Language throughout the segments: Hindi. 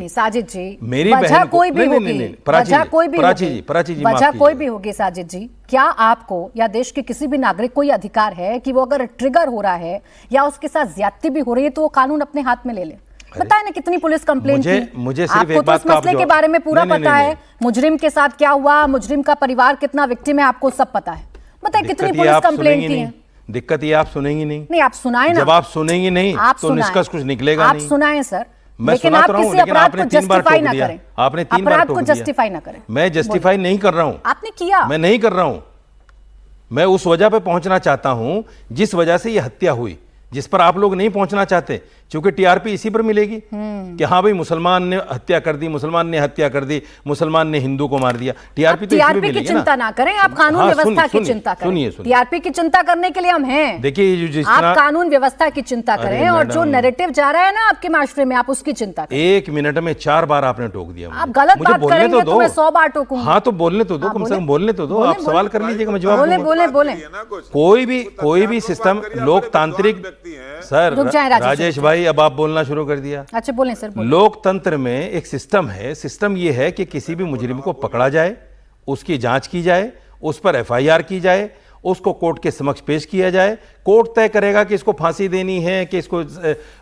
साजिद जी, मेरी वजह कोई भी होगी, वजह कोई भी होगी, वजह कोई भी होगी साजिद जी, क्या आपको या देश के किसी भी नागरिक को यह अधिकार है कि वो अगर ट्रिगर हो रहा है या उसके साथ ज्यादती भी हो रही है तो वो कानून अपने हाथ में ले ले? बताए ना कितनी पुलिस कंप्लेंट की, मुझे सिर्फ आपको एक तो बात इस मसले के बारे में पूरा पता है, मुजरिम के साथ क्या हुआ, मुजरिम का परिवार कितना विक्टिम है, आपको सब पता है। बताए कितनी पुलिस कंप्लेंट की है। दिक्कत ये आप सुनेंगी नहीं, आप सुनाए ना। जब आप सुनेंगी नहीं तो निष्कर्ष कुछ निकलेगा नहीं। आप सुनाए सर, लेकिन आप किसी अपराध को जस्टिफाई ना करें, आपने 3 बार टोक दिया। जस्टिफाई ना करें। मैं जस्टिफाई नहीं कर रहा हूं, आपने किया। मैं नहीं कर रहा हूं, मैं उस वजह पे पहुंचना चाहता हूं जिस वजह से यह हत्या हुई, जिस पर आप लोग नहीं पहुंचना चाहते, क्योंकि टीआरपी इसी पर मिलेगी कि हाँ भाई मुसलमान ने हत्या कर दी, मुसलमान ने हत्या कर दी, मुसलमान ने हिंदू को मार दिया। टीआरपी तो इसी पे मिलेगी ना। चिंता ना करें आप, कानून व्यवस्था की चिंता करें। टीआरपी की चिंता करने के लिए हम हैं। देखिए आप कानून व्यवस्था की चिंता करें और जो नैरेटिव जा रहा है ना आपके माशरे में, आप उसकी चिंता करें। 1 मिनट में 4 बार आपने टोक दिया। आप गलत बात करेंगे तो मैं 100 बार टोकूंगा। हाँ तो बोलने तो दो, कम से कम बोलने तो दो। आप सवाल कर लीजिएगा, मैं जवाब बोले बोले। कोई भी सिस्टम लोकतांत्रिक, सर राजेश भाई अब आप बोलना शुरू कर दिया। अच्छा बोलें सर। लोकतंत्र में एक सिस्टम है, सिस्टम ये है कि किसी भी मुजरिम को पकड़ा जाए, उसकी जांच की जाए, उस पर एफआईआर की जाए, उसको कोर्ट के समक्ष पेश किया जाए। कोर्ट तय करेगा कि इसको फांसी देनी है, कि इसको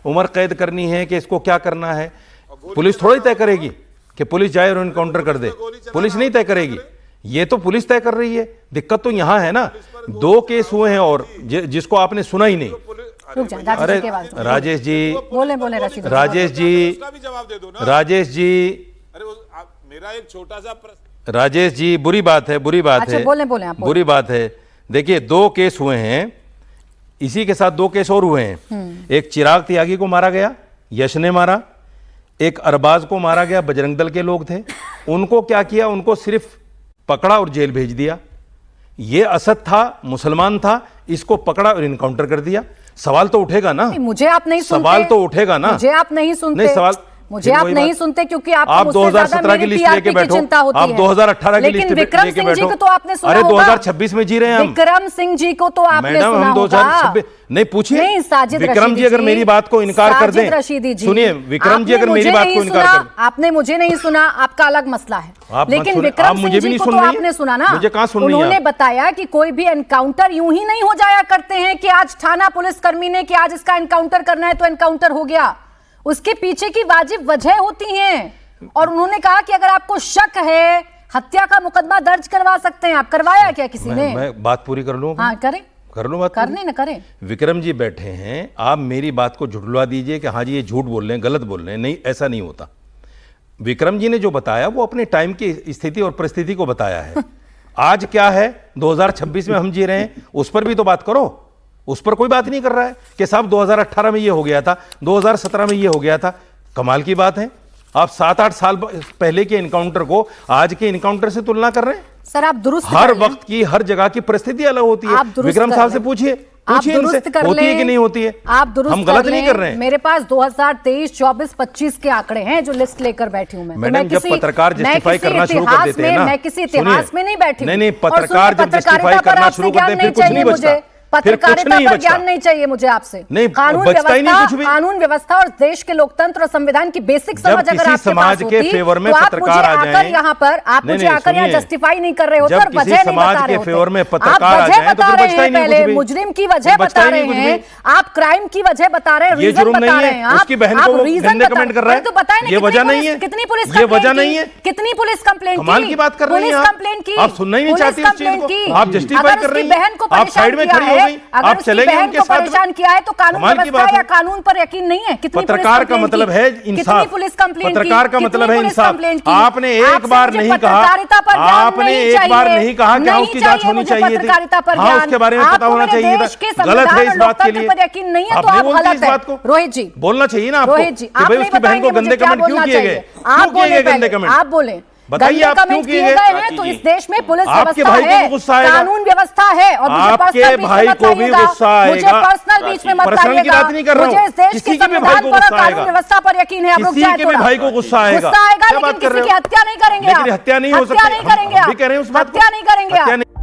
उम्र कैद करनी है, कि इसको क्या करना है। पुलिस थोड़ी तय करेगी कि पुलिस जाए और इनकाउंटर कर दे, पुलिस नहीं तय करेगी, ये तो पुलिस तय कर रही है। दिक्कत तो यहां है ना, 2 केस हुए हैं और जिसको आपने सुना ही नहीं। अरे राजेश जी बोले राजेश जी, राजेश जी, मेरा एक छोटा सा प्रश्न। राजेश जी बुरी बात है, बुरी बात है, बोले बुरी बात है। देखिए 2 केस हुए हैं, इसी के साथ 2 केस और हुए हैं। एक चिराग त्यागी को मारा गया, यश ने मारा। एक अरबाज को मारा गया, बजरंग दल के लोग थे। उनको क्या किया, उनको सिर्फ पकड़ा और जेल भेज दिया। ये असद था, मुसलमान था, इसको पकड़ा और इनकाउंटर कर दिया। सवाल तो उठेगा ना, मुझे आप नहीं सुनते। सवाल तो उठेगा ना, मुझे आप नहीं सुनते। नहीं सवाल मुझे आप नहीं सुनते क्योंकि आप 2017 की लिस्ट लेके बैठो, आप 2018 की लिस्ट लेके बैठो। तो आपने सुना अरे 2026 में जी रहे हैं हम। विक्रम सिंह जी को तो आपने सुना हम 2026 नहीं पूछिए। विक्रम जी अगर मेरी बात को इनकार कर दें, सुनिए विक्रम जी अगर मेरी बात को इनकार कर दें। आपने मुझे नहीं सुना, आपका अलग मसला है, लेकिन विक्रम सिंह जी को तो आपने सुना ना। मुझे कहां सुन रही हैं? उन्होंने बताया कि कोई भी एनकाउंटर यूं ही नहीं हो जाया करते हैं कि आज थाना पुलिसकर्मी ने कि आज इसका एनकाउंटर करना है तो एनकाउंटर हो गया। उसके पीछे की वाजिब वजह होती हैं। और उन्होंने कहा कि अगर आपको शक है, हत्या का मुकदमा दर्ज करवा सकते हैं। आप करवाया क्या किसी ने? मैं बात पूरी कर लूं। हाँ करें, कर लो बात, करने न करें। विक्रम जी बैठे हैं, आप मेरी बात को झुठलवा दीजिए कि हाँ जी ये झूठ बोल रहे हैं, गलत बोल रहे हैं। नहीं, ऐसा नहीं होता। विक्रम जी ने जो बताया वो अपने टाइम की स्थिति और परिस्थिति को बताया है। आज क्या है, 2026 में हम जी रहे हैं, उस पर भी तो बात करो। उस पर कोई बात नहीं कर रहा है कि साहब 2018 में ये हो गया था, 2017 में ये हो गया था। कमाल की बात है, आप 7-8 साल पहले के एनकाउंटर को आज के एनकाउंटर से तुलना कर रहे हैं। सर आप दुरुस्त हर वक्त की हर जगह की परिस्थिति अलग होती है। विक्रम साहब से पूछिए इनसे, होती है कि नहीं होती है? आप दुरुस्त हम गलत नहीं कर रहे हैं। मेरे पास 2023, 24, 25 के आंकड़े हैं जो लिस्ट लेकर बैठी हूं मैं। मैडम जब पत्रकार जस्टिफाई करना शुरू कर देते हैं ना, मैं किसी इतिहास में नहीं बैठी। नहीं, पत्रकार जब जस्टिफाई करना शुरू कर देते हैं फिर कुछ नहीं बचता। पत्रकारिता पर ज्ञान नहीं चाहिए मुझे आपसे। नहीं, कानून व्यवस्था और देश के लोकतंत्र और संविधान की बेसिक समझ अगर आपके समाज के फेवर में पत्रकार आ जाएं, यहाँ पर आप मुझे आकर यहाँ जस्टिफाई नहीं कर रहे होते और वजह नहीं बता रहे होते। फेवर में पत्रकार आ जाएं तो फिर बचता ही नहीं कुछ भी। मुजरिम की वजह बता रहे हैं आप, क्राइम की वजह बता रहे हैं, रीजन बता रहे हैं आप। उसकी बहन को गंदे कमेंट कर रहे हैं, तो बताएं ये वजह नहीं है। कितनी पुलिस ये वजह नहीं है, कितनी पुलिस कंप्लेंट कमाल की बात कर रही हैं आप। सुनना ही नहीं चाहती इस चीज को, आप जस्टिफाई कर रही हैं, आप साइड में खड़ी हो गई, आप चले बहन को परेशान किया है तो कानून व्यवस्था या कानून पर यकीन नहीं है। पत्रकार का मतलब है इंसाफ, पुलिस कंप्लेंट, पत्रकार का मतलब है इंसाफ। आपने एक बार नहीं कहा, आपने एक बार नहीं कहा कि उसकी जांच होनी चाहिए थी। हाँ, उसके बारे में पता होना चाहिए था। गलत है इस बात के लिए, यकीन नहीं है तो आप आप गलत इस बात को। रोहित जी बोलना चाहिए ना आपको कि भाई उसकी बहन को गंदे कमेंट क्यों किए गए, आप बोले, गंदे कमेंट आप बोले, बताइए आप क्यों किए गए? तो इस देश में पुलिस आपके व्यवस्था भाई को है, भी गुस्सा आएगा, कानून व्यवस्था है और आपके भाई को भी गुस्सा आएगा। मुझे पर्सनल बीच में मत लाइएगा। मुझे इस देश के संविधान पर और कानून व्यवस्था पर यकीन है। आप रुक जाए, किसी के भी भाई को गुस्सा आएगा, लेकिन किसी की हत्या नहीं करेंगे, हत्या नहीं हो सकती। हत्या नहीं करेंगे, उस बात हत्या नहीं करेंगे।